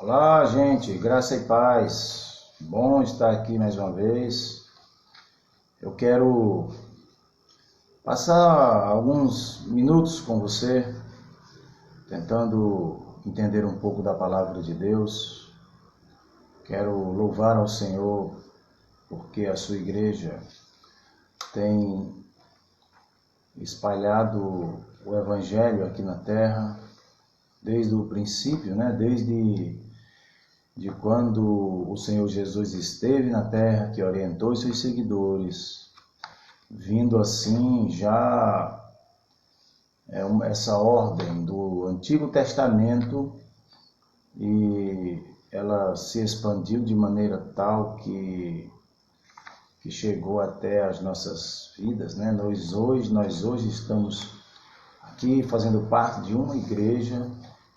Olá, gente, graça e paz. Bom estar aqui mais uma vez. Eu quero passar alguns minutos com você, tentando entender um pouco da palavra de Deus. Quero louvar ao Senhor porque a sua igreja tem espalhado o Evangelho aqui na terra desde o princípio, desde quando o Senhor Jesus esteve na terra, que orientou os seus seguidores, vindo assim já essa ordem do Antigo Testamento, e ela se expandiu de maneira tal que chegou até as nossas vidas, Nós hoje estamos aqui fazendo parte de uma igreja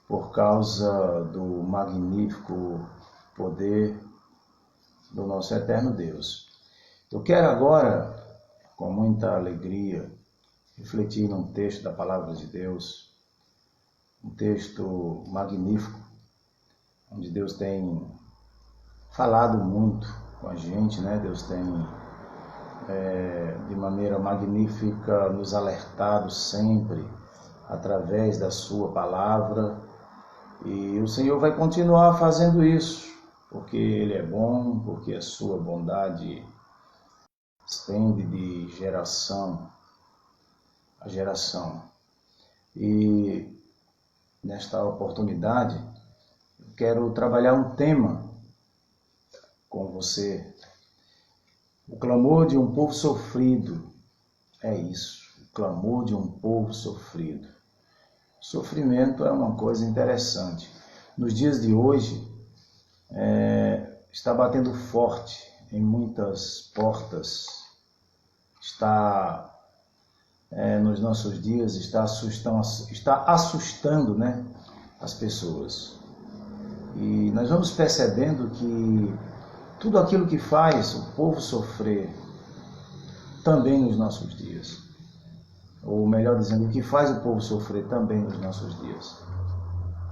por causa do magnífico poder do nosso eterno Deus. Eu quero agora, com muita alegria, refletir num texto da palavra de Deus, um texto magnífico, onde Deus tem falado muito com a gente, Deus tem, de maneira magnífica, nos alertado sempre através da sua palavra, e o Senhor vai continuar fazendo isso, porque Ele é bom, porque a sua bondade estende de geração a geração. E nesta oportunidade, eu quero trabalhar um tema com você. O clamor de um povo sofrido. É isso, o clamor de um povo sofrido. Sofrimento é uma coisa interessante. Nos dias de hoje, está batendo forte em muitas portas, está nos nossos dias, está assustando, as pessoas. E nós vamos percebendo que tudo aquilo que faz o povo sofrer também nos nossos dias, ou melhor dizendo, o que faz o povo sofrer também nos nossos dias,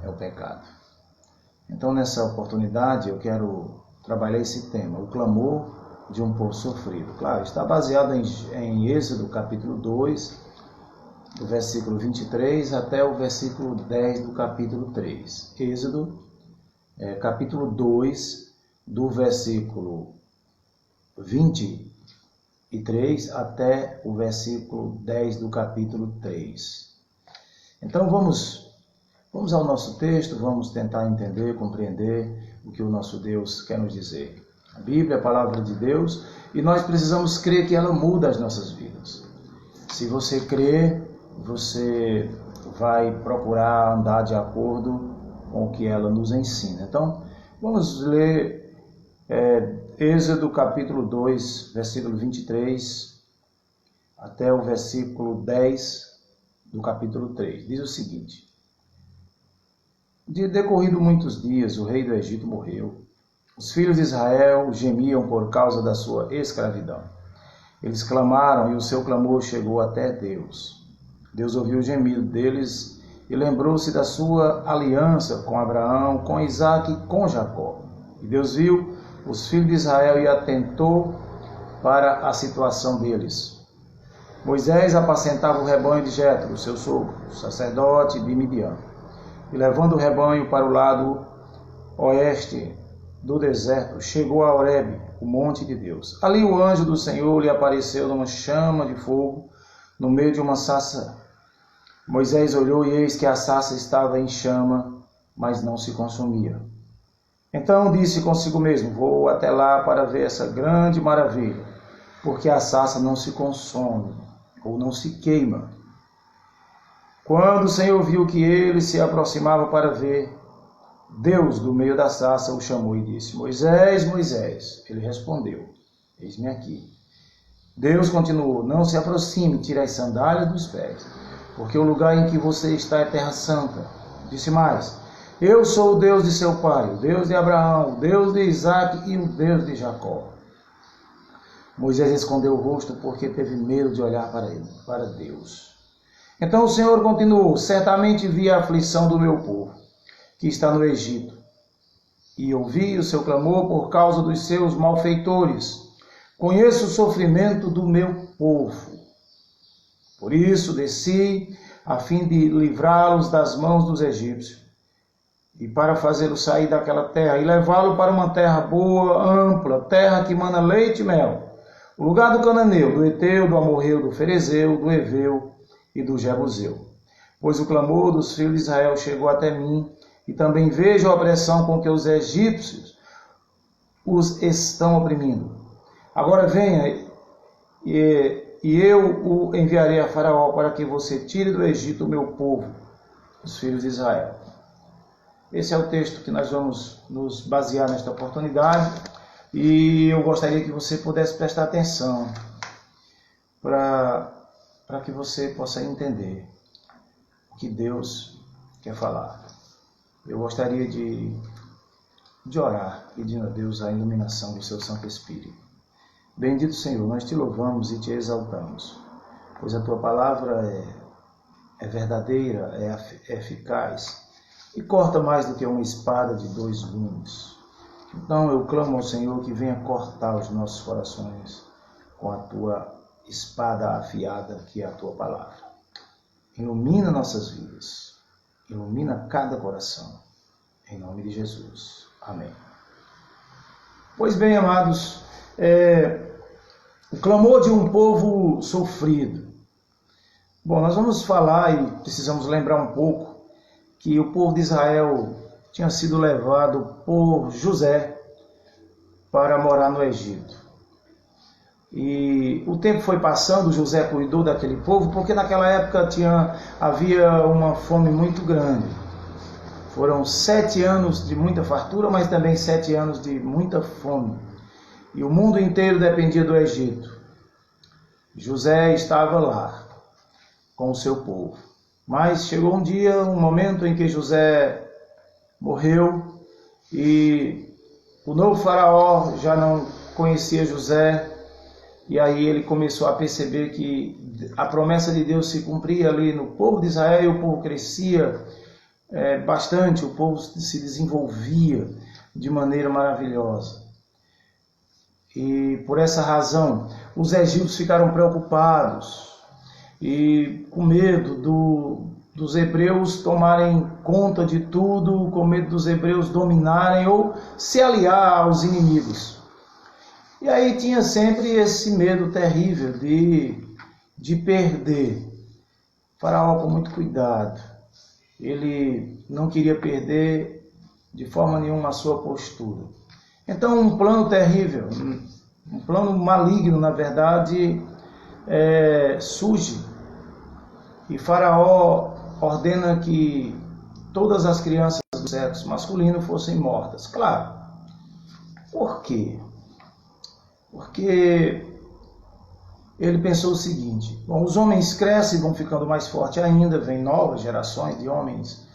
é o pecado. Então, nessa oportunidade, eu quero trabalhar esse tema, o clamor de um povo sofrido. Claro, está baseado em Êxodo, capítulo 2, do versículo 23 até o versículo 10 do capítulo 3. Êxodo, capítulo 2, do versículo 23 até o versículo 10 do capítulo 3. Então vamos ao nosso texto, vamos tentar entender, compreender o que o nosso Deus quer nos dizer. A Bíblia é a palavra de Deus e nós precisamos crer que ela muda as nossas vidas. Se você crer, você vai procurar andar de acordo com o que ela nos ensina. Então, vamos ler Êxodo capítulo 2, versículo 23 até o versículo 10 do capítulo 3. Diz o seguinte: De decorrido muitos dias, o rei do Egito morreu. Os filhos de Israel gemiam por causa da sua escravidão. Eles clamaram e o seu clamor chegou até Deus. Deus ouviu o gemido deles e lembrou-se da sua aliança com Abraão, com Isaque e com Jacó. E Deus viu os filhos de Israel e atentou para a situação deles. Moisés apacentava o rebanho de Jetro, seu sogro, sacerdote de Midian. E levando o rebanho para o lado oeste do deserto, chegou a Horebe, o monte de Deus. Ali o anjo do Senhor lhe apareceu numa chama de fogo, no meio de uma sarça. Moisés olhou e eis que a sarça estava em chama, mas não se consumia. Então disse consigo mesmo: Vou até lá para ver essa grande maravilha, porque a sarça não se consome, ou não se queima. Quando o Senhor viu que ele se aproximava para ver, Deus, do meio da sarça, o chamou e disse: Moisés, Moisés. Ele respondeu: Eis-me aqui. Deus continuou: Não se aproxime, tire as sandálias dos pés, porque o lugar em que você está é terra santa. Disse mais: Eu sou o Deus de seu pai, o Deus de Abraão, o Deus de Isaque e o Deus de Jacó. Moisés escondeu o rosto porque teve medo de olhar para Deus. Então o Senhor continuou: Certamente vi a aflição do meu povo, que está no Egito, e ouvi o seu clamor por causa dos seus malfeitores. Conheço o sofrimento do meu povo. Por isso desci, a fim de livrá-los das mãos dos egípcios, e para fazê-los sair daquela terra, e levá-los para uma terra boa, ampla, terra que mana leite e mel, o lugar do cananeu, do Eteu, do Amorreu, do Ferezeu, do Eveu e do Jebuseu. Pois o clamor dos filhos de Israel chegou até mim, e também vejo a opressão com que os egípcios os estão oprimindo. Agora venha, e eu o enviarei a Faraó para que você tire do Egito o meu povo, os filhos de Israel. Esse é o texto que nós vamos nos basear nesta oportunidade, e eu gostaria que você pudesse prestar atenção para que você possa entender o que Deus quer falar. Eu gostaria de orar, pedindo a Deus a iluminação do seu Santo Espírito. Bendito Senhor, nós te louvamos e te exaltamos, pois a tua palavra é verdadeira, é eficaz e corta mais do que uma espada de 2 gumes. Então eu clamo ao Senhor que venha cortar os nossos corações com a tua espada afiada, que é a tua palavra. Ilumina nossas vidas, ilumina cada coração, em nome de Jesus. Amém. Pois bem, amados, o clamor de um povo sofrido. Bom, nós vamos falar e precisamos lembrar um pouco que o povo de Israel tinha sido levado por José para morar no Egito. E o tempo foi passando, José cuidou daquele povo, porque naquela época havia uma fome muito grande. Foram 7 anos de muita fartura, mas também 7 anos de muita fome. E o mundo inteiro dependia do Egito. José estava lá com o seu povo. Mas chegou um dia, um momento em que José morreu e o novo faraó já não conhecia José, e aí ele começou a perceber que a promessa de Deus se cumpria ali no povo de Israel, e o povo crescia bastante, o povo se desenvolvia de maneira maravilhosa. E por essa razão, os egípcios ficaram preocupados e com medo dos hebreus tomarem conta de tudo, com medo dos hebreus dominarem ou se aliar aos inimigos. E aí tinha sempre esse medo terrível de perder. O faraó, com muito cuidado, ele não queria perder de forma nenhuma a sua postura. Então um plano terrível, um plano maligno, na verdade, surge. E Faraó ordena que todas as crianças do sexo masculino fossem mortas. Claro. Por quê? Porque ele pensou o seguinte: bom, os homens crescem e vão ficando mais fortes ainda, vem novas gerações de homens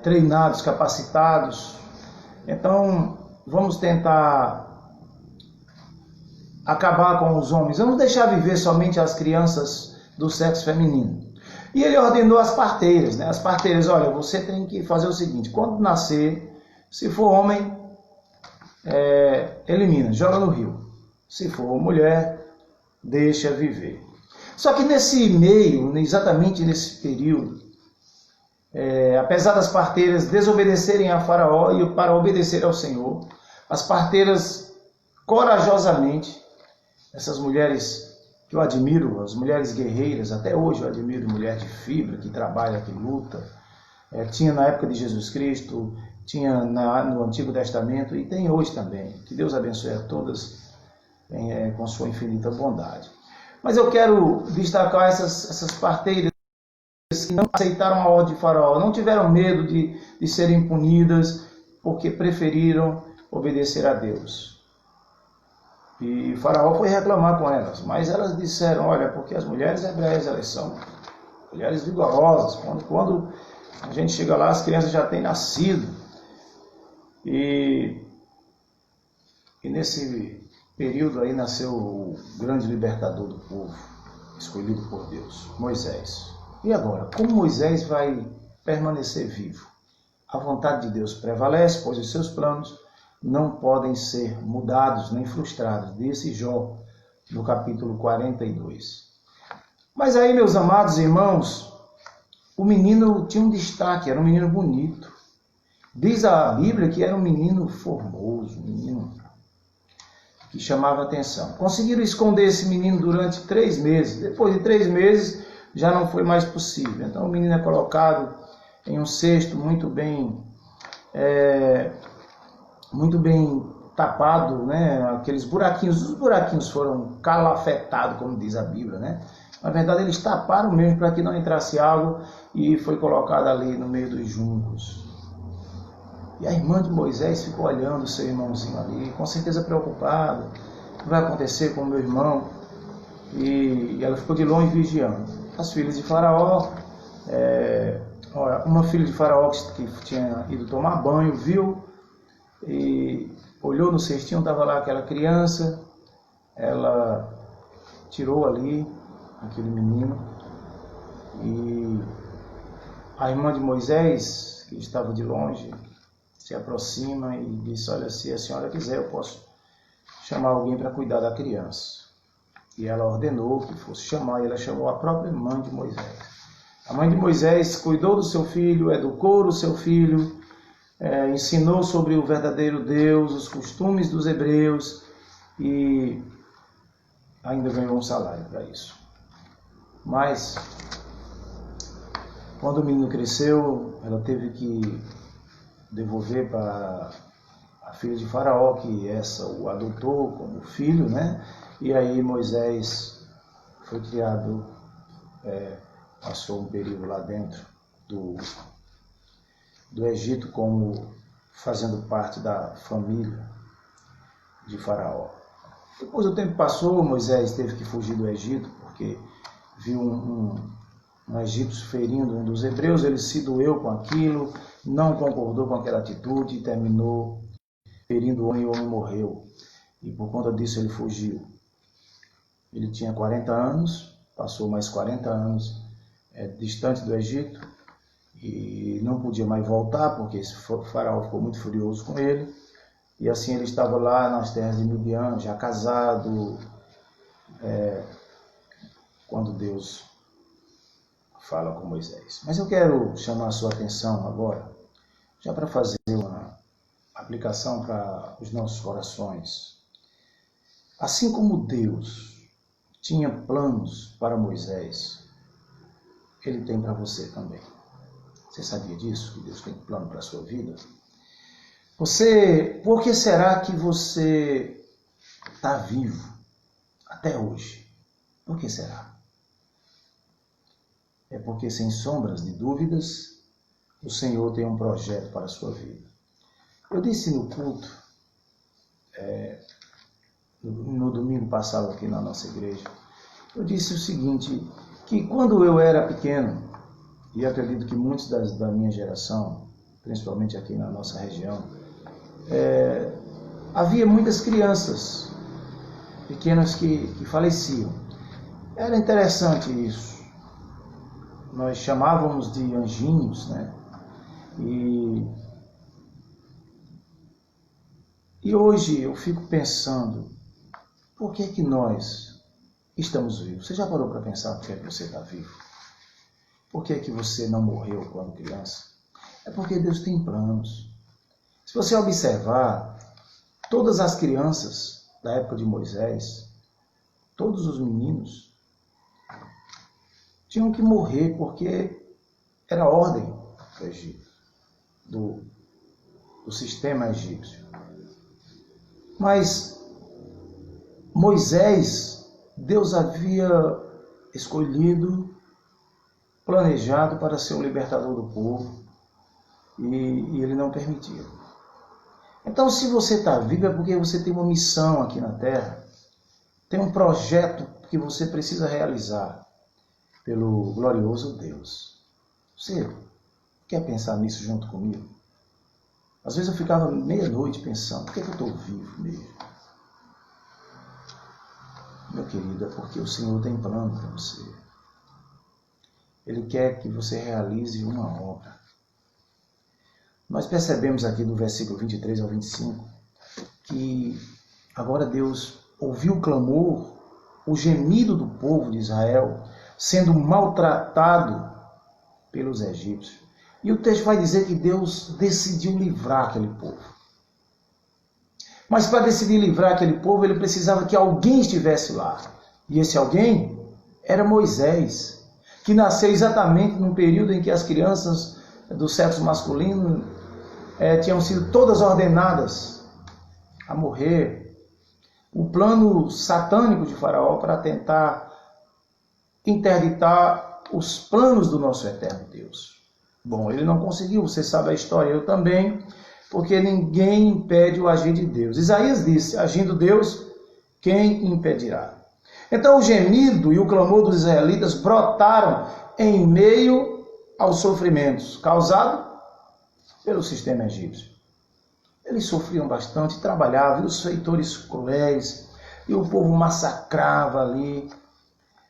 treinados, capacitados. Então, vamos tentar acabar com os homens. Vamos deixar viver somente as crianças do sexo feminino. E ele ordenou as parteiras, né? As parteiras, olha, você tem que fazer o seguinte: quando nascer, se for homem, elimina, joga no rio. Se for mulher, deixa viver. Só que nesse meio, exatamente nesse período, apesar das parteiras desobedecerem a Faraó e para obedecer ao Senhor, as parteiras corajosamente, essas mulheres que eu admiro, as mulheres guerreiras, até hoje eu admiro mulher de fibra, que trabalha, que luta. Tinha na época de Jesus Cristo, tinha no Antigo Testamento e tem hoje também. Que Deus abençoe a todas com sua infinita bondade. Mas eu quero destacar essas parteiras que não aceitaram a ordem de Faraó, não tiveram medo de serem punidas, porque preferiram obedecer a Deus. E Faraó foi reclamar com elas, mas elas disseram: olha, porque as mulheres hebreias, elas são mulheres vigorosas, quando a gente chega lá, as crianças já têm nascido. E nesse período aí nasceu o grande libertador do povo, escolhido por Deus, Moisés. E agora, como Moisés vai permanecer vivo a vontade de Deus prevalece, pois os seus planos não podem ser mudados nem frustrados, disse Jó, no capítulo 42. Mas aí, meus amados irmãos, o menino tinha um destaque, era um menino bonito. Diz a Bíblia que era um menino formoso, um menino que chamava atenção. Conseguiram esconder esse menino durante 3 meses. Depois de 3 meses, já não foi mais possível. Então, o menino é colocado em um cesto muito bem tapado, né? Aqueles buraquinhos, os buraquinhos foram calafetados, como diz a Bíblia, né? Na verdade, eles taparam mesmo para que não entrasse água e foi colocado ali no meio dos juncos. E a irmã de Moisés ficou olhando o seu irmãozinho ali, com certeza preocupada. O que vai acontecer com o meu irmão? E ela ficou de longe vigiando. As filhas de Faraó, uma filha de Faraó que tinha ido tomar banho, viu e olhou no cestinho, estava lá aquela criança. Ela tirou ali aquele menino e a irmã de Moisés, que estava de longe, se aproxima e diz: olha, se a senhora quiser, eu posso chamar alguém para cuidar da criança. E ela ordenou que fosse chamar, e ela chamou a própria mãe de Moisés. A mãe de Moisés cuidou do seu filho, educou o seu filho, ensinou sobre o verdadeiro Deus, os costumes dos hebreus, e ainda ganhou um salário para isso. Mas, quando o menino cresceu, ela teve que devolver para a filha de Faraó, que essa o adotou como filho, né? E aí Moisés foi criado, passou um período lá dentro do Egito, como fazendo parte da família de Faraó. Depois o tempo passou, Moisés teve que fugir do Egito, porque viu um egípcio ferindo um dos hebreus, ele se doeu com aquilo, não concordou com aquela atitude e terminou ferindo o homem, e o homem morreu. E por conta disso ele fugiu. Ele tinha 40 anos, passou mais 40 anos distante do Egito e não podia mais voltar, porque esse faraó ficou muito furioso com ele. E assim ele estava lá nas terras de Midian, já casado, quando Deus fala com Moisés. Mas eu quero chamar a sua atenção agora, já para fazer uma aplicação para os nossos corações. Assim como Deus tinha planos para Moisés, Ele tem para você também. Você sabia disso? Que Deus tem plano para a sua vida? Por que será que você está vivo até hoje? Por que será? É porque, sem sombras de dúvidas, o Senhor tem um projeto para a sua vida. Eu disse no culto, no domingo passado aqui na nossa igreja, eu disse o seguinte, que quando eu era pequeno, e acredito que muitos da minha geração, principalmente aqui na nossa região, havia muitas crianças pequenas que faleciam. Era interessante isso. Nós chamávamos de anjinhos, né? E hoje eu fico pensando, por que nós estamos vivos? Você já parou para pensar por que você está vivo? Por que você não morreu quando criança? É porque Deus tem planos. Se você observar, todas as crianças da época de Moisés, todos os meninos, tinham que morrer porque era a ordem do Egito, do sistema egípcio. Mas Moisés, Deus havia escolhido, planejado para ser o libertador do povo, e ele não permitiu. Então, se você está vivo, é porque você tem uma missão aqui na Terra, tem um projeto que você precisa realizar pelo glorioso Deus. Você quer pensar nisso junto comigo? Às vezes eu ficava meia-noite pensando, por que eu estou vivo mesmo? Meu querido, é porque o Senhor tem plano para você. Ele quer que você realize uma obra. Nós percebemos aqui do versículo 23 ao 25 que agora Deus ouviu o clamor, o gemido do povo de Israel, sendo maltratado pelos egípcios. E o texto vai dizer que Deus decidiu livrar aquele povo. Mas para decidir livrar aquele povo, ele precisava que alguém estivesse lá. E esse alguém era Moisés, que nasceu exatamente num período em que as crianças do sexo masculino tinham sido todas ordenadas a morrer. O plano satânico de Faraó para tentar interditar os planos do nosso eterno Deus. Bom, ele não conseguiu, você sabe a história, eu também, porque ninguém impede o agir de Deus. Isaías disse, agindo Deus, quem impedirá? Então o gemido e o clamor dos israelitas brotaram em meio aos sofrimentos causados pelo sistema egípcio. Eles sofriam bastante, trabalhavam, e os feitores cruéis, e o povo massacrava ali.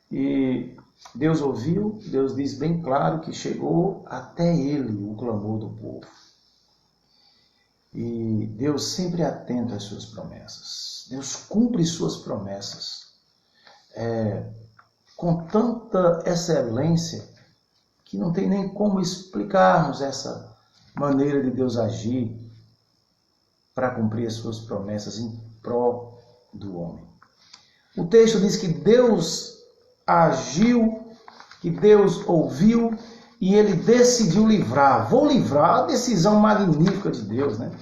E Deus ouviu, Deus diz bem claro que chegou até ele o clamor do povo. E Deus sempre atento às suas promessas. Deus cumpre suas promessas com tanta excelência que não tem nem como explicarmos essa maneira de Deus agir para cumprir as suas promessas em prol do homem. O texto diz que Deus agiu, que Deus ouviu e ele decidiu livrar. Vou livrar, a decisão magnífica de Deus, né?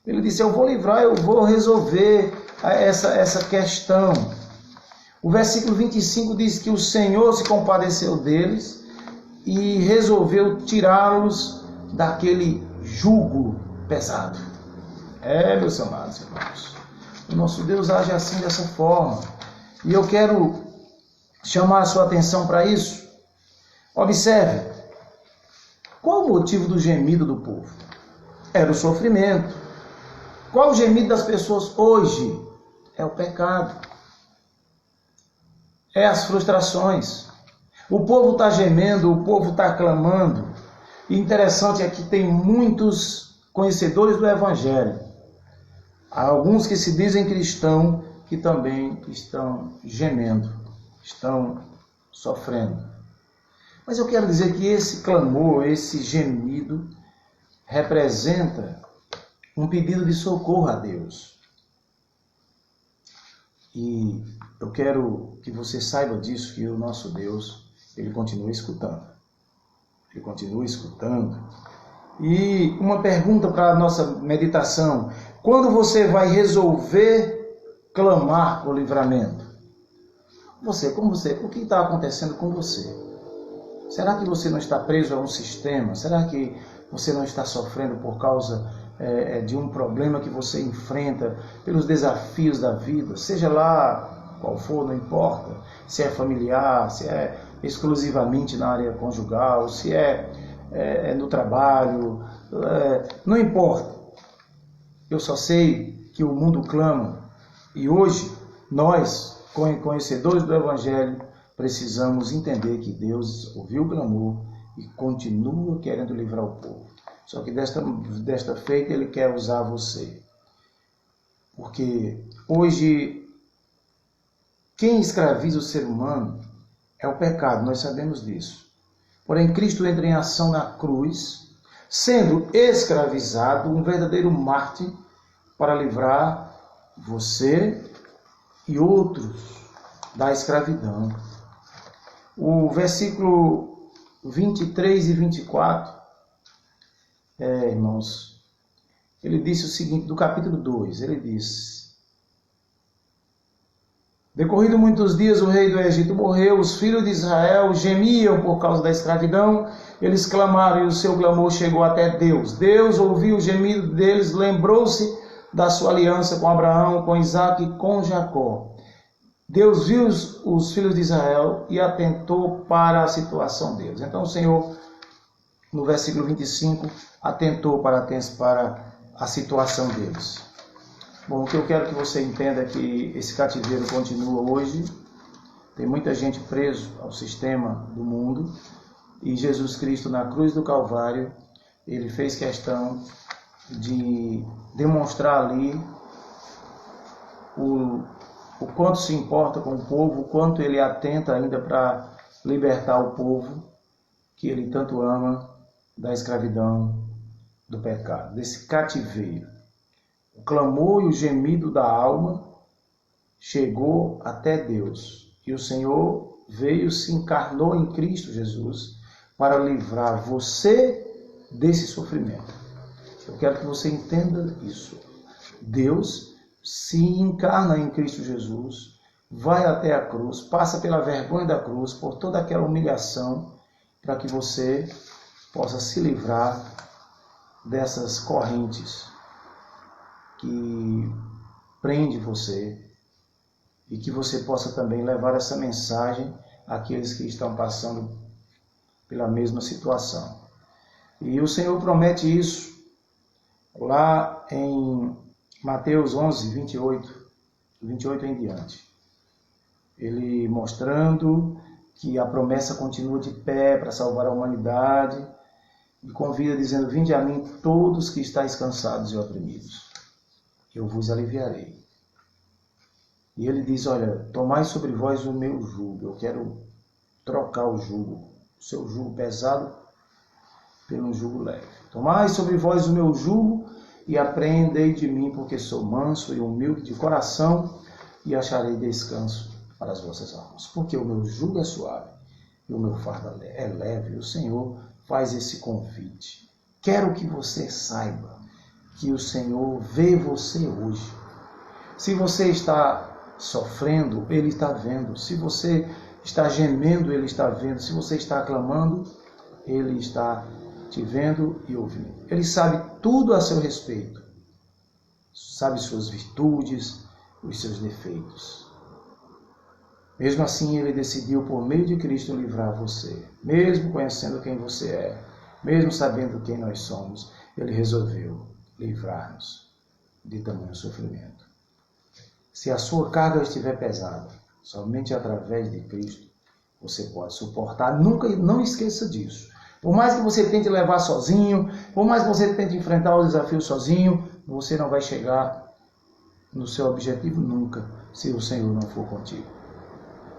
Ele disse, eu vou livrar, eu vou resolver essa questão. O versículo 25 diz que o Senhor se compadeceu deles e resolveu tirá-los daquele jugo pesado. Meus amados irmãos, o nosso Deus age assim, dessa forma. E eu quero chamar a sua atenção para isso. Observe, qual o motivo do gemido do povo? Era o sofrimento. Qual o gemido das pessoas hoje? É o pecado. É as frustrações. O povo está gemendo, o povo está clamando. E interessante é que tem muitos conhecedores do Evangelho. Há alguns que se dizem cristãos que também estão gemendo, estão sofrendo. Mas eu quero dizer que esse clamor, esse gemido, representa um pedido de socorro a Deus. E eu quero que você saiba disso, que o nosso Deus, ele continua escutando. Ele continua escutando. E uma pergunta para a nossa meditação. Quando você vai resolver clamar por livramento? O que está acontecendo com você? Será que você não está preso a um sistema? Será que você não está sofrendo por causa de um problema que você enfrenta, pelos desafios da vida? Seja lá qual for, não importa. Se é familiar, se é exclusivamente na área conjugal, se é no trabalho, não importa. Eu só sei que o mundo clama e hoje nós, conhecedores do Evangelho, precisamos entender que Deus ouviu o clamor e continua querendo livrar o povo. Só que desta feita Ele quer usar você. Porque hoje quem escraviza o ser humano é o pecado, nós sabemos disso. Porém, Cristo entra em ação na cruz, sendo escravizado, um verdadeiro mártir, para livrar você e outros da escravidão. O versículo 23 e 24, irmãos, ele disse o seguinte, do capítulo 2, ele diz: decorrido muitos dias, o rei do Egito morreu, os filhos de Israel gemiam por causa da escravidão, eles clamaram e o seu clamor chegou até Deus. Deus ouviu o gemido deles, lembrou-se da sua aliança com Abraão, com Isaque e com Jacó. Deus viu os filhos de Israel e atentou para a situação deles. Então o Senhor, no versículo 25, atentou para a situação deles. Bom, o que eu quero que você entenda é que esse cativeiro continua hoje. Tem muita gente preso ao sistema do mundo. E Jesus Cristo, na cruz do Calvário, ele fez questão de demonstrar ali o quanto se importa com o povo, o quanto ele atenta ainda para libertar o povo que ele tanto ama da escravidão, do pecado, desse cativeiro. O clamor e o gemido da alma chegou até Deus, e o Senhor veio, se encarnou em Cristo Jesus para livrar você desse sofrimento. Eu quero que você entenda isso. Deus se encarna em Cristo Jesus, vai até a cruz, passa pela vergonha da cruz, por toda aquela humilhação, para que você possa se livrar dessas correntes que prende você e que você possa também levar essa mensagem àqueles que estão passando pela mesma situação. E o Senhor promete isso lá em Mateus 11, 28 em diante. Ele mostrando que a promessa continua de pé para salvar a humanidade e convida dizendo: vinde a mim todos que estáis cansados e oprimidos, eu vos aliviarei. E ele diz: olha, tomai sobre vós o meu jugo. Eu quero trocar o jugo, o seu jugo pesado pelo jugo leve. Tomai sobre vós o meu jugo e aprendei de mim, porque sou manso e humilde de coração, e acharei descanso para as vossas almas. Porque o meu jugo é suave e o meu fardo é leve. O Senhor faz esse convite. Quero que você saiba que o Senhor vê você hoje. Se você está sofrendo, Ele está vendo. Se você está gemendo, Ele está vendo. Se você está clamando, Ele está te vendo e ouvindo. Ele sabe tudo a seu respeito. Sabe suas virtudes, os seus defeitos. Mesmo assim, Ele decidiu, por meio de Cristo, livrar você. Mesmo conhecendo quem você é, mesmo sabendo quem nós somos, Ele resolveu livrar-nos de tamanho sofrimento. Se a sua carga estiver pesada, somente através de Cristo você pode suportar. Nunca, não esqueça disso. Por mais que você tente levar sozinho, por mais que você tente enfrentar o desafio sozinho, você não vai chegar no seu objetivo nunca, se o Senhor não for contigo.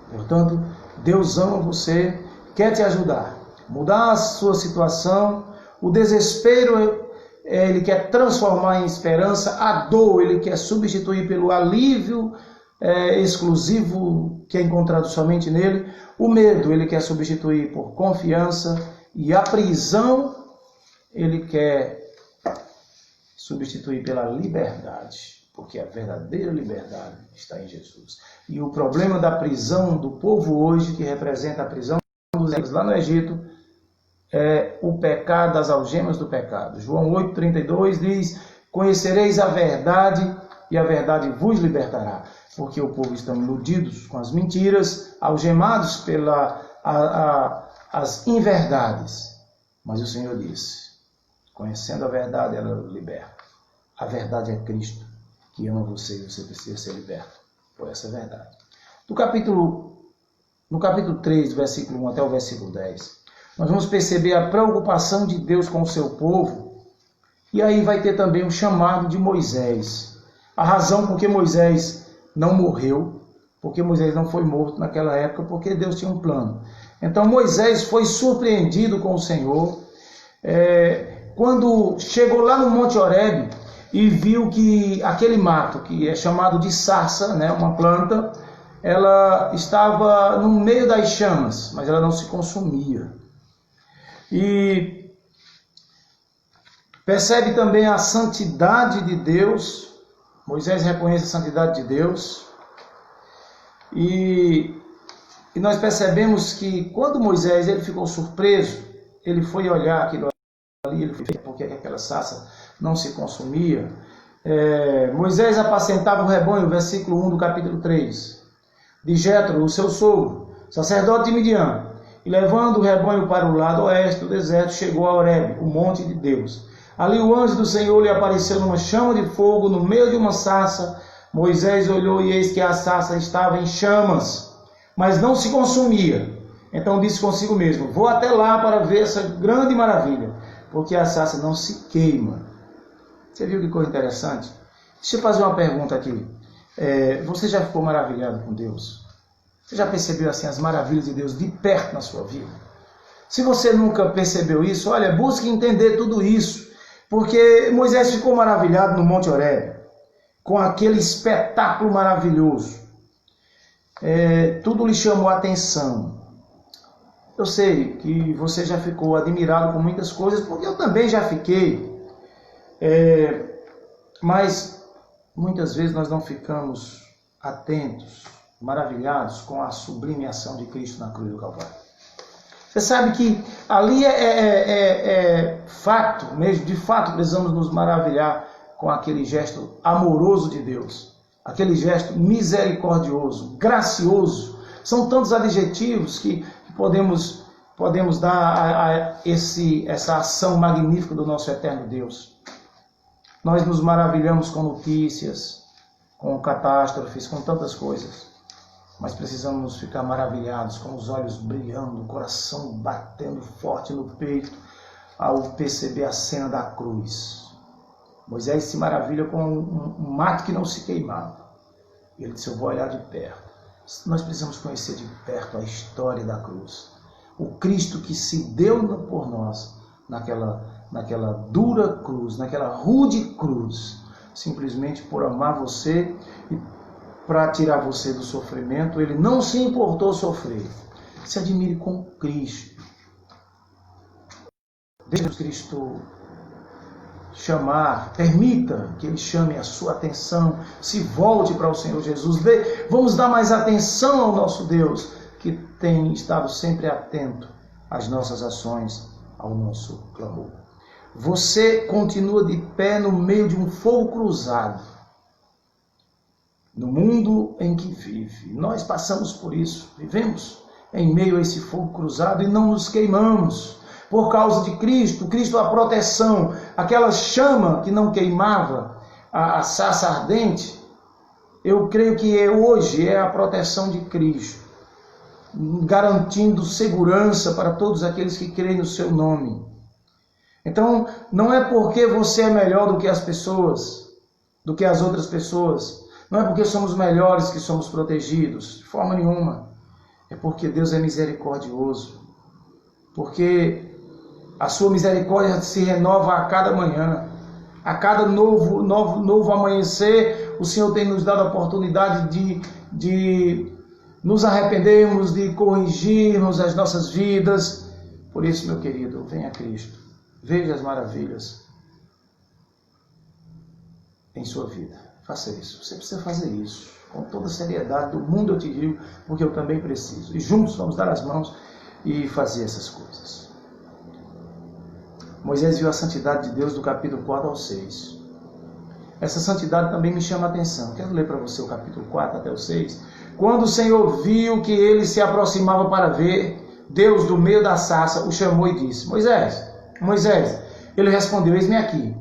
Portanto, Deus ama você, quer te ajudar, mudar a sua situação. O desespero, Ele quer transformar em esperança. A dor, Ele quer substituir pelo alívio exclusivo que é encontrado somente nele. O medo, Ele quer substituir por confiança. E a prisão, Ele quer substituir pela liberdade, porque a verdadeira liberdade está em Jesus. E o problema da prisão do povo hoje, que representa a prisão dos egípcios lá no Egito, é o pecado, as algemas do pecado. João 8,32 diz: conhecereis a verdade e a verdade vos libertará. Porque o povo está iludidos com as mentiras, algemados as inverdades. Mas o Senhor disse: conhecendo a verdade, ela liberta. A verdade é Cristo, que ama você e você precisa ser liberto por essa verdade. No capítulo 3, do versículo 1 até o versículo 10, nós vamos perceber a preocupação de Deus com o seu povo. E aí vai ter também o chamado de Moisés. A razão por que Moisés não morreu, porque Moisés não foi morto naquela época, porque Deus tinha um plano. Então Moisés foi surpreendido com o Senhor quando chegou lá no Monte Horebe e viu que aquele mato, que é chamado de sarça, uma planta, ela estava no meio das chamas, mas ela não se consumia. E percebe também a santidade de Deus. Moisés reconhece a santidade de Deus. E nós percebemos que quando Moisés ele ficou surpreso, ele foi olhar aquilo ali, ele foi ver porque aquela sarça não se consumia. Moisés apacentava o rebanho, versículo 1 do capítulo 3, de Jetro, o seu sogro, sacerdote de Midian, e levando o rebanho para o lado oeste do deserto, chegou a Horebe, o monte de Deus. Ali o anjo do Senhor lhe apareceu numa chama de fogo no meio de uma sarça. Moisés olhou e eis que a sarça estava em chamas, mas não se consumia. Então disse consigo mesmo: vou até lá para ver essa grande maravilha. porque a sarça não se queima. Você viu que coisa interessante? Deixa eu fazer uma pergunta aqui. Você já ficou maravilhado com Deus? Você já percebeu assim as maravilhas de Deus de perto na sua vida? Se você nunca percebeu isso, olha, busque entender tudo isso. Porque Moisés ficou maravilhado no Monte Horebe, com aquele espetáculo maravilhoso. Tudo lhe chamou a atenção. Eu sei que você já ficou admirado com muitas coisas, porque eu também já fiquei. Mas muitas vezes nós não ficamos atentos, maravilhados com a sublime ação de Cristo na cruz do Calvário. Você sabe que ali é fato mesmo, de fato precisamos nos maravilhar com aquele gesto amoroso de Deus, aquele gesto misericordioso, gracioso. São tantos adjetivos que podemos dar a essa ação magnífica do nosso eterno Deus. Nós nos maravilhamos com notícias, com catástrofes, com tantas coisas. Mas precisamos ficar maravilhados, com os olhos brilhando, o coração batendo forte no peito, ao perceber a cena da cruz. Moisés se maravilha com um mato que não se queimava. Ele disse, eu vou olhar de perto. Nós precisamos conhecer de perto a história da cruz. O Cristo que se deu por nós, naquela dura cruz, naquela rude cruz, simplesmente por amar você e para tirar você do sofrimento. Ele não se importou sofrer. Se admire com Cristo. Deixe Cristo chamar, permita que Ele chame a sua atenção, se volte para o Senhor Jesus. Vamos dar mais atenção ao nosso Deus, que tem estado sempre atento às nossas ações, ao nosso clamor. Você continua de pé no meio de um fogo cruzado. No mundo em que vive, nós passamos por isso, vivemos em meio a esse fogo cruzado e não nos queimamos. Por causa de Cristo, Cristo é a proteção, aquela chama que não queimava, a sarça ardente, eu creio que hoje é a proteção de Cristo, garantindo segurança para todos aqueles que creem no seu nome. Então, não é porque você é melhor do que as pessoas, do que as outras pessoas, não é porque somos melhores que somos protegidos, de forma nenhuma. É porque Deus é misericordioso. Porque a sua misericórdia se renova a cada manhã. A cada novo amanhecer, o Senhor tem nos dado a oportunidade de nos arrependermos, de corrigirmos as nossas vidas. Por isso, meu querido, venha a Cristo. Veja as maravilhas em sua vida. Faça isso. Você precisa fazer isso. Com toda a seriedade do mundo eu te digo, porque eu também preciso. E juntos vamos dar as mãos e fazer essas coisas. Moisés viu a santidade de Deus do capítulo 4 ao 6. Essa santidade também me chama a atenção. Quero ler para você o capítulo 4 até o 6. Quando o Senhor viu que ele se aproximava para ver, Deus do meio da sarça o chamou e disse, Moisés, Moisés. Ele respondeu, eis-me aqui.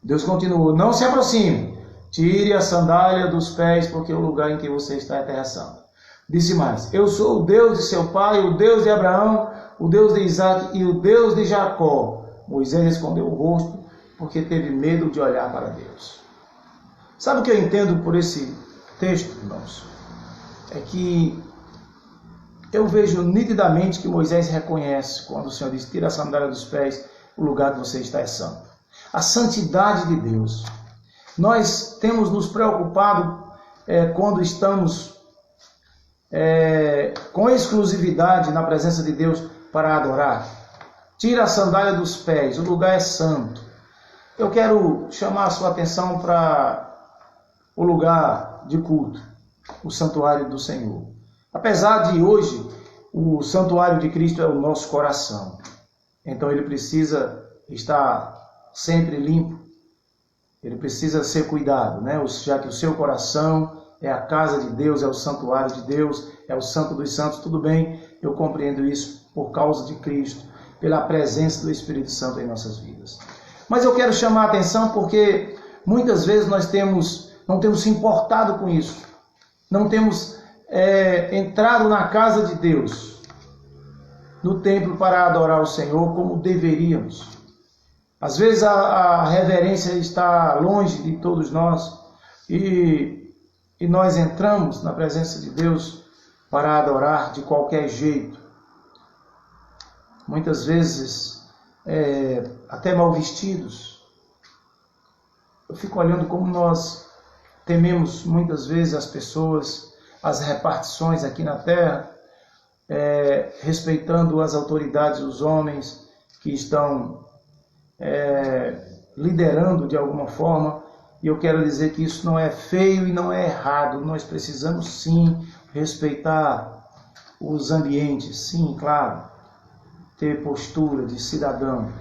Deus continuou, não se aproxime. Tire a sandália dos pés, porque o lugar em que você está é terra santa. Disse mais, eu sou o Deus de seu pai, o Deus de Abraão, o Deus de Isaac e o Deus de Jacó. Moisés escondeu o rosto, porque teve medo de olhar para Deus. Sabe o que eu entendo por esse texto, irmãos? É que eu vejo nitidamente que Moisés reconhece, quando o Senhor diz, tira a sandália dos pés, o lugar que você está é santo. A santidade de Deus. Nós temos nos preocupado quando estamos com exclusividade na presença de Deus para adorar. Tira a sandália dos pés, o lugar é santo. Eu quero chamar a sua atenção para o lugar de culto, o santuário do Senhor. Apesar de hoje, o santuário de Cristo é o nosso coração. Então ele precisa estar sempre limpo. Ele precisa ser cuidado, né? Já que o seu coração é a casa de Deus, é o santuário de Deus, é o santo dos santos. Tudo bem, eu compreendo isso por causa de Cristo, pela presença do Espírito Santo em nossas vidas. Mas eu quero chamar a atenção porque muitas vezes nós não temos se importado com isso. Não temos entrado na casa de Deus, no templo para adorar o Senhor como deveríamos. Às vezes a reverência está longe de todos nós e nós entramos na presença de Deus para adorar de qualquer jeito. Muitas vezes até mal vestidos. Eu fico olhando como nós tememos muitas vezes as pessoas, as repartições aqui na terra, respeitando as autoridades, os homens que estão liderando de alguma forma. E eu quero dizer que isso não é feio e não é errado. Nós precisamos sim respeitar os ambientes, sim, claro, ter postura de cidadão.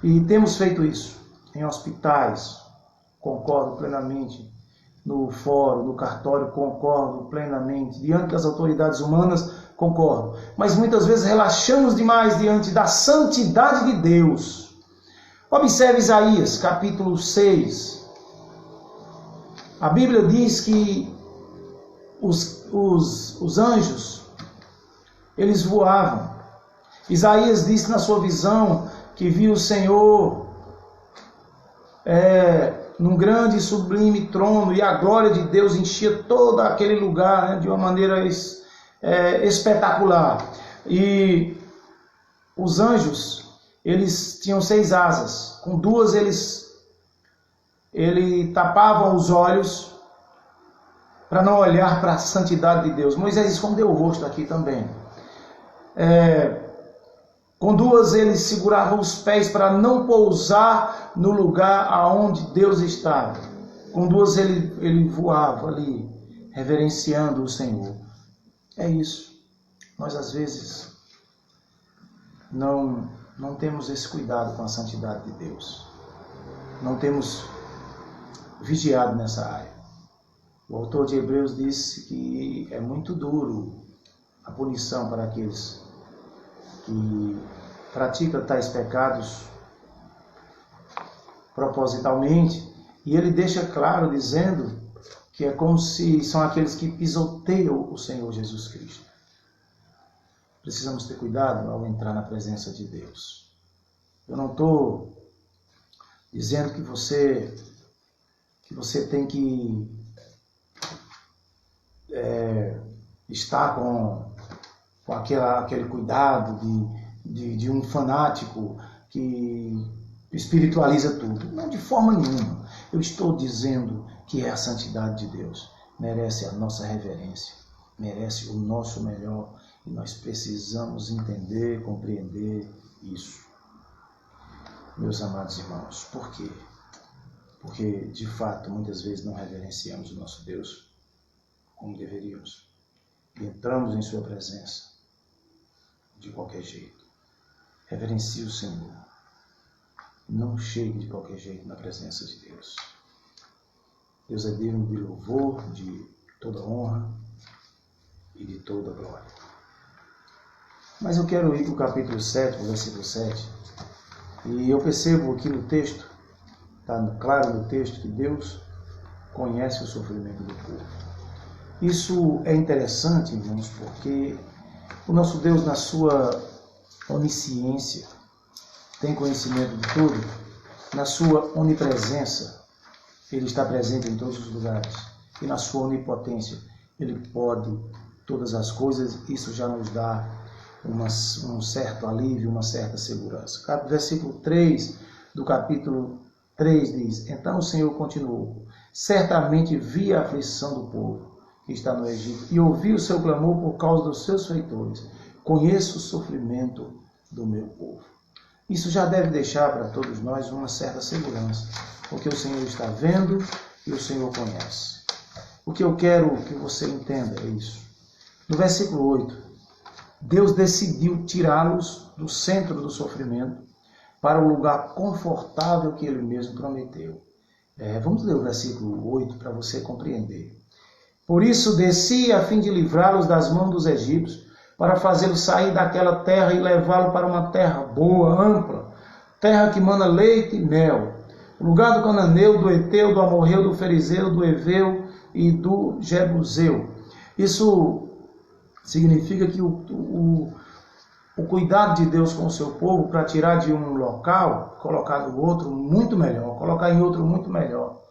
E temos feito isso em hospitais, concordo plenamente. No fórum, no cartório, concordo plenamente. Diante das autoridades humanas, concordo. Mas muitas vezes relaxamos demais diante da santidade de Deus. Observe Isaías, capítulo 6. A Bíblia diz que os anjos, eles voavam. Isaías disse na sua visão que viu o Senhor num grande e sublime trono, e a glória de Deus enchia todo aquele lugar, né, de uma maneira espetacular. E os anjos, eles tinham 6 asas. Com 2 ele tapavam os olhos para não olhar para a santidade de Deus. Moisés escondeu o rosto aqui também. Com 2 eles seguravam os pés para não pousar no lugar aonde Deus estava. Com 2 ele voava ali, reverenciando o Senhor. É isso. Nós às vezes não temos esse cuidado com a santidade de Deus. Não temos vigiado nessa área. O autor de Hebreus disse que é muito duro a punição para aqueles que praticam tais pecados propositalmente, e ele deixa claro dizendo que é como se são aqueles que pisoteiam o Senhor Jesus Cristo. Precisamos ter cuidado ao entrar na presença de Deus. Eu não estou dizendo que você tem que estar com aquele cuidado de um fanático que espiritualiza tudo. Não, de forma nenhuma. Eu estou dizendo que a santidade de Deus merece a nossa reverência, merece o nosso melhor, e nós precisamos entender, compreender isso. Meus amados irmãos, por quê? Porque, de fato, muitas vezes não reverenciamos o nosso Deus como deveríamos. E entramos em sua presença de qualquer jeito. Reverencie o Senhor. Não chegue de qualquer jeito na presença de Deus. Deus é digno de louvor, de toda honra e de toda glória. Mas eu quero ir para o capítulo 7, versículo 7. E eu percebo aqui no texto, está claro no texto, que Deus conhece o sofrimento do povo. Isso é interessante, irmãos, porque o nosso Deus, na sua onisciência, tem conhecimento de tudo. Na sua onipresença, Ele está presente em todos os lugares. E na sua onipotência, Ele pode todas as coisas. Isso já nos dá um certo alívio, uma certa segurança. Versículo 3 do capítulo 3 diz: Então o Senhor continuou: Certamente vi a aflição do povo que está no Egito, e ouvi o seu clamor por causa dos seus feitores. Conheço o sofrimento do meu povo. Isso já deve deixar para todos nós uma certa segurança, porque o Senhor está vendo e o Senhor conhece. O que eu quero que você entenda é isso. No versículo 8, Deus decidiu tirá-los do centro do sofrimento para o lugar confortável que Ele mesmo prometeu. Vamos ler o versículo 8 para você compreender. Por isso desci a fim de livrá-los das mãos dos egípcios, para fazê-los sair daquela terra e levá-los para uma terra boa, ampla, terra que mana leite e mel, o lugar do cananeu, do eteu, do amorreu, do ferizeu, do eveu e do jebuseu. Isso significa que o cuidado de Deus com o seu povo para tirar de um local, colocar no outro muito melhor, colocar em outro muito melhor.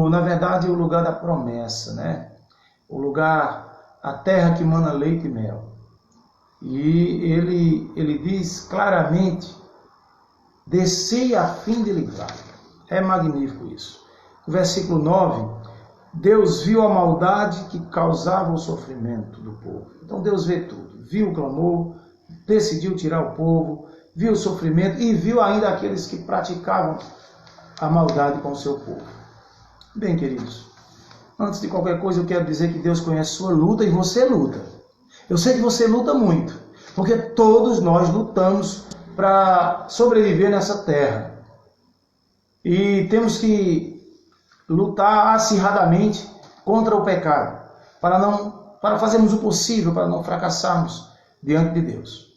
Na verdade, o lugar da promessa, né? O lugar, a terra que mana leite e mel. E ele diz claramente, desci a fim de livrar. É magnífico isso. No versículo 9, Deus viu a maldade que causava o sofrimento do povo. Então Deus vê tudo. Viu o clamor, decidiu tirar o povo, viu o sofrimento e viu ainda aqueles que praticavam a maldade com o seu povo. Bem, queridos, antes de qualquer coisa eu quero dizer que Deus conhece sua luta e você luta. Eu sei que você luta muito, porque todos nós lutamos para sobreviver nessa terra. E temos que lutar acirradamente contra o pecado, para fazermos o possível para não fracassarmos diante de Deus.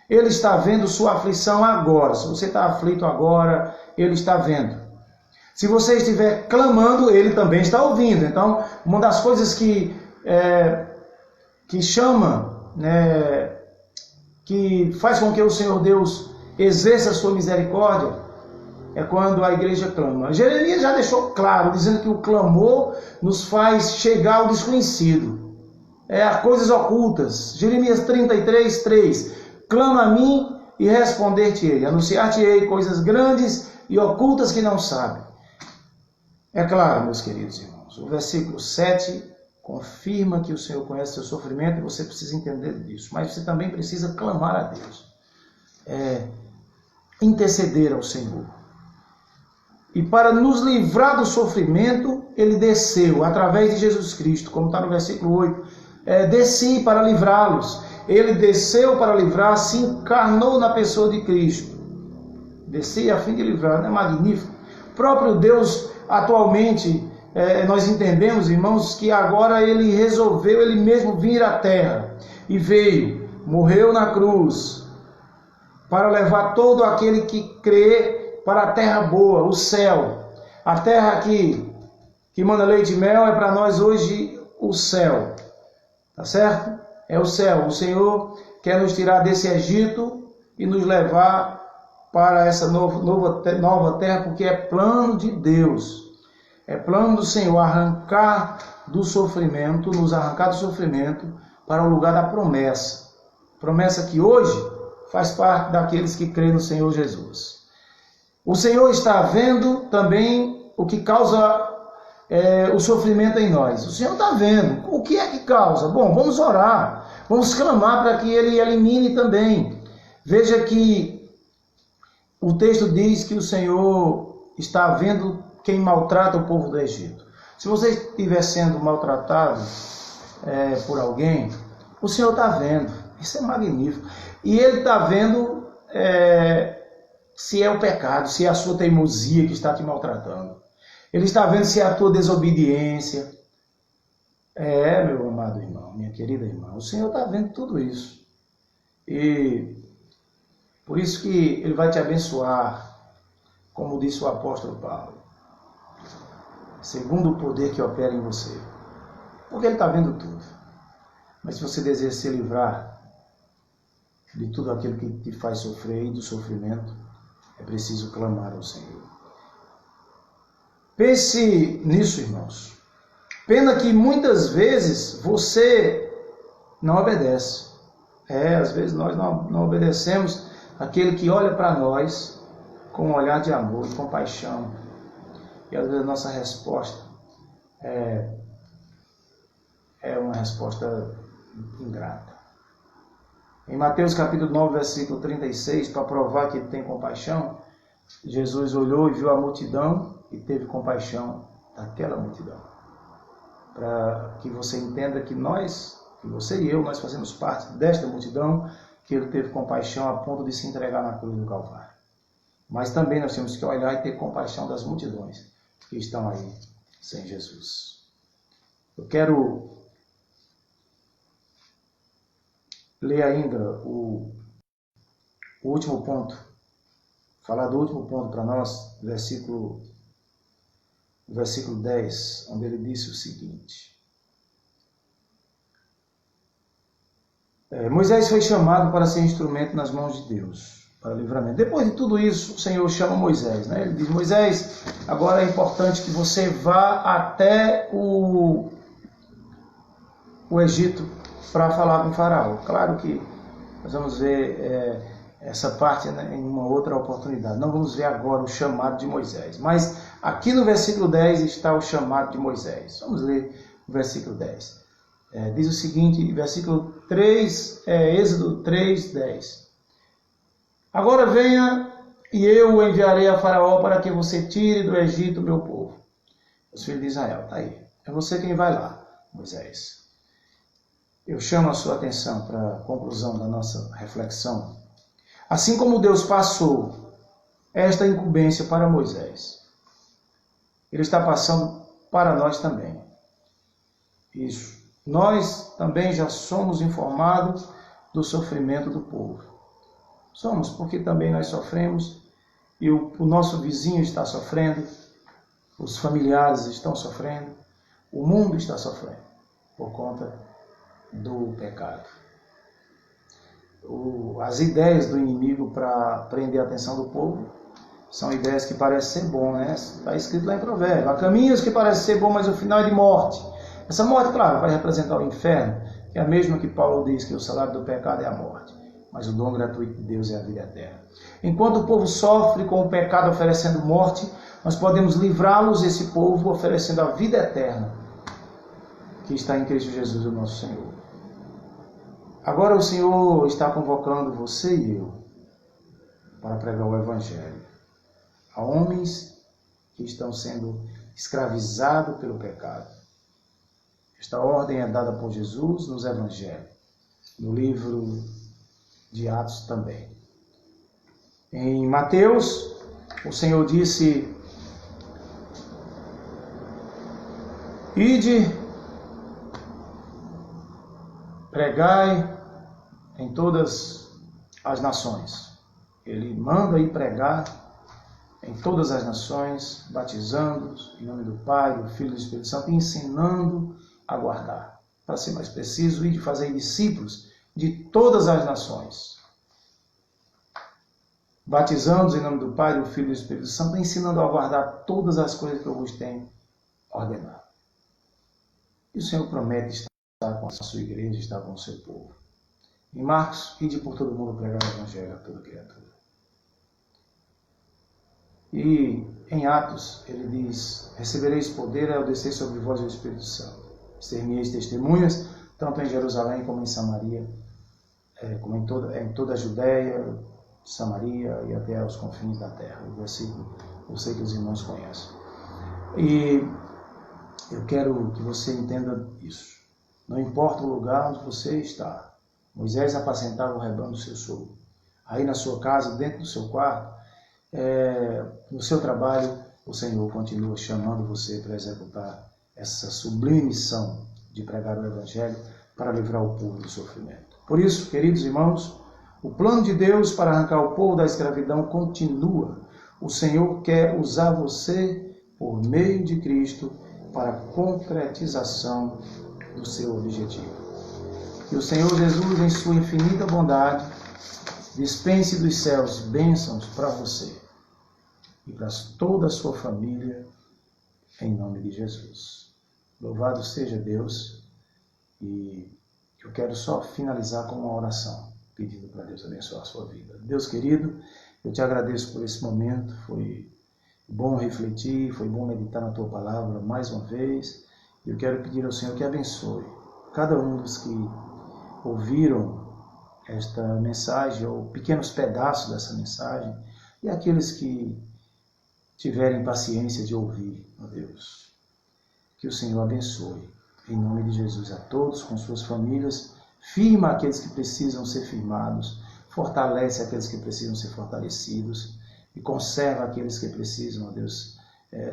Ele está vendo sua aflição agora. Se você está aflito agora, Ele está vendo. Se você estiver clamando, Ele também está ouvindo. Então, uma das coisas que chama, né, que faz com que o Senhor Deus exerça a sua misericórdia, é quando a igreja clama. Jeremias já deixou claro, dizendo que o clamor nos faz chegar ao desconhecido, a coisas ocultas. Jeremias 33, 3. Clama a mim e responder-te-ei, anunciar-te-ei coisas grandes e ocultas que não sabe. É claro, meus queridos irmãos, o versículo 7 confirma que o Senhor conhece seu sofrimento e você precisa entender disso. Mas você também precisa clamar a Deus, interceder ao Senhor. E para nos livrar do sofrimento, Ele desceu através de Jesus Cristo, como está no versículo 8. Desci para livrá-los. Ele desceu para livrar, se encarnou na pessoa de Cristo. Desci a fim de livrar, não é magnífico? O próprio Deus, atualmente, nós entendemos, irmãos, que agora Ele resolveu Ele mesmo vir à terra. E veio, morreu na cruz, para levar todo aquele que crê para a terra boa, o céu. A terra que manda leite e mel é para nós hoje o céu. Tá certo? É o céu. O Senhor quer nos tirar desse Egito e nos levar para essa nova terra, porque é plano de Deus. É plano do Senhor arrancar do sofrimento, nos arrancar do sofrimento para o lugar da promessa. Promessa que hoje faz parte daqueles que creem no Senhor Jesus. O Senhor está vendo também o que causa o sofrimento em nós. O Senhor está vendo. O que é que causa? Bom, vamos orar. Vamos clamar para que Ele elimine também. Veja que o texto diz que o Senhor está vendo quem maltrata o povo do Egito. Se você estiver sendo maltratado por alguém, o Senhor está vendo. Isso é magnífico. E Ele está vendo se é o pecado, se é a sua teimosia que está te maltratando. Ele está vendo se é a tua desobediência. Meu amado irmão, minha querida irmã, o Senhor está vendo tudo isso. E por isso que Ele vai te abençoar, como disse o apóstolo Paulo, segundo o poder que opera em você. Porque Ele está vendo tudo. Mas se você deseja se livrar de tudo aquilo que te faz sofrer e do sofrimento, é preciso clamar ao Senhor. Pense nisso, irmãos. Pena que muitas vezes você não obedece. Às vezes nós não obedecemos aquele que olha para nós com um olhar de amor e compaixão. E às vezes a nossa resposta é uma resposta ingrata. Em Mateus capítulo 9, versículo 36, para provar que Ele tem compaixão, Jesus olhou e viu a multidão e teve compaixão daquela multidão. Para que você entenda que você e eu, nós fazemos parte desta multidão, que Ele teve compaixão a ponto de se entregar na cruz do Calvário. Mas também nós temos que olhar e ter compaixão das multidões que estão aí sem Jesus. Eu quero ler ainda o último ponto, falar do último ponto para nós, versículo 10, onde ele disse o seguinte: Moisés foi chamado para ser instrumento nas mãos de Deus, para livramento. Depois de tudo isso, o Senhor chama Moisés, né? Ele diz: Moisés, agora é importante que você vá até o Egito para falar com o faraó. Claro que nós vamos ver essa parte, né, em uma outra oportunidade. Não vamos ver agora o chamado de Moisés. Mas aqui no versículo 10 está o chamado de Moisés. Vamos ler o versículo 10. Diz o seguinte, versículo 3, Êxodo 3, 10. Agora venha e eu o enviarei a Faraó para que você tire do Egito o meu povo, os filhos de Israel. Está aí. É você quem vai lá, Moisés. Eu chamo a sua atenção para a conclusão da nossa reflexão. Assim como Deus passou esta incumbência para Moisés, Ele está passando para nós também. Isso. Nós também já somos informados do sofrimento do povo. Somos, porque também nós sofremos e o nosso vizinho está sofrendo, os familiares estão sofrendo, o mundo está sofrendo por conta do pecado. As ideias do inimigo para prender a atenção do povo são ideias que parecem ser bom, né? Está escrito lá em Provérbios: há caminhos que parecem ser bom, mas o final é de morte. Essa morte, claro, vai representar o inferno, que é a mesma que Paulo diz que o salário do pecado é a morte, mas o dom gratuito de Deus é a vida eterna. Enquanto o povo sofre com o pecado oferecendo morte, nós podemos livrá-los, esse povo, oferecendo a vida eterna, que está em Cristo Jesus, o nosso Senhor. Agora o Senhor está convocando você e eu para pregar o Evangelho a homens que estão sendo escravizados pelo pecado. Esta ordem é dada por Jesus nos Evangelhos, no livro de Atos também. Em Mateus, o Senhor disse: ide, pregai em todas as nações. Ele manda ir pregar em todas as nações, batizando-os em nome do Pai, do Filho e do Espírito Santo, e ensinando a guardar. Para ser mais preciso, ir de fazer discípulos de todas as nações, batizando-os em nome do Pai, do Filho e do Espírito Santo, ensinando a guardar todas as coisas que eu vos tenho ordenado. E o Senhor promete estar com a sua igreja, estar com o seu povo. Em Marcos, ide por todo mundo pregar o Evangelho a toda criatura. E em Atos, ele diz: recebereis poder ao descer sobre vós o Espírito Santo. Ser-me-eis testemunhas, tanto em Jerusalém como em Samaria, como em toda a Judéia, Samaria e até aos confins da terra. O versículo, eu sei que os irmãos conhecem. E eu quero que você entenda isso. Não importa o lugar onde você está. Moisés apacentava o rebanho do seu sogro. Aí na sua casa, dentro do seu quarto, no seu trabalho, o Senhor continua chamando você para executar essa sublime missão de pregar o Evangelho para livrar o povo do sofrimento. Por isso, queridos irmãos, o plano de Deus para arrancar o povo da escravidão continua. O Senhor quer usar você por meio de Cristo para a concretização do seu objetivo. Que o Senhor Jesus, em sua infinita bondade, dispense dos céus bênçãos para você e para toda a sua família, em nome de Jesus. Louvado seja Deus, e eu quero só finalizar com uma oração, pedindo para Deus abençoar a sua vida. Deus querido, eu te agradeço por esse momento, foi bom refletir, foi bom meditar na tua palavra mais uma vez, e eu quero pedir ao Senhor que abençoe cada um dos que ouviram esta mensagem, ou pequenos pedaços dessa mensagem, e aqueles que tiverem paciência de ouvir, ó Deus. Que o Senhor abençoe, em nome de Jesus, a todos, com suas famílias, firma aqueles que precisam ser firmados, fortalece aqueles que precisam ser fortalecidos, e conserva aqueles que precisam, ó Deus,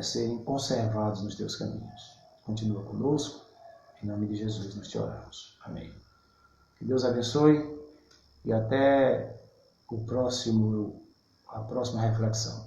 serem conservados nos teus caminhos. Continua conosco, em nome de Jesus nós te oramos. Amém. Que Deus abençoe e até a próxima reflexão.